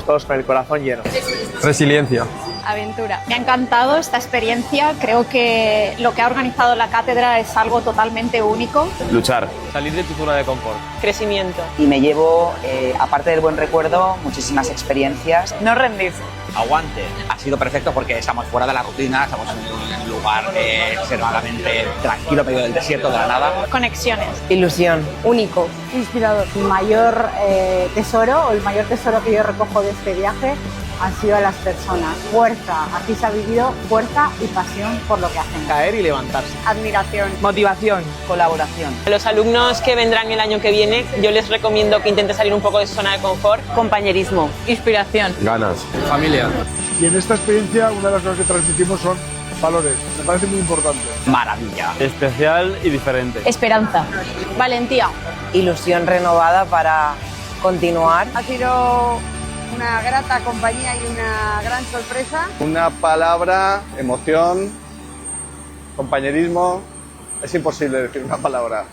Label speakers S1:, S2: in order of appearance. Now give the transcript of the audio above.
S1: todos con el corazón lleno.
S2: Resiliencia.
S3: Aventura. Me ha encantado esta experiencia. Creo que lo que ha organizado la cátedra es algo totalmente único.
S1: Luchar. Salir de tu zona de confort.
S4: Crecimiento.
S5: Y me llevo, aparte del buen recuerdo, muchísimas experiencias.
S4: No rendirse.
S6: Aguante. Ha sido perfecto porque estamos fuera de la rutina, estamos en un lugar extremadamente tranquilo, medio del desierto, de la nada.
S3: Conexiones.
S4: Ilusión.
S7: Único. Inspirador. El mayor tesoro, o el mayor tesoro que yo recojo de este viaje han sido las personas. Fuerza. Aquí se ha vivido fuerza y pasión por lo que hacen.
S1: Caer y levantarse.
S7: Admiración.
S4: Motivación.
S5: Colaboración.
S4: A los alumnos que vendrán el año que viene, yo les recomiendo que intenten salir un poco de su zona de confort. Compañerismo. Inspiración.
S2: Ganas.
S1: Familia.
S8: Y en esta experiencia una de las cosas que transmitimos son valores. Me parece muy importante.
S6: Maravilla.
S1: Especial y diferente.
S3: Esperanza. Valentía.
S4: Ilusión renovada para continuar.
S7: Ha sido una grata compañía y una gran sorpresa.
S8: Una palabra, emoción, compañerismo. Es imposible decir una palabra.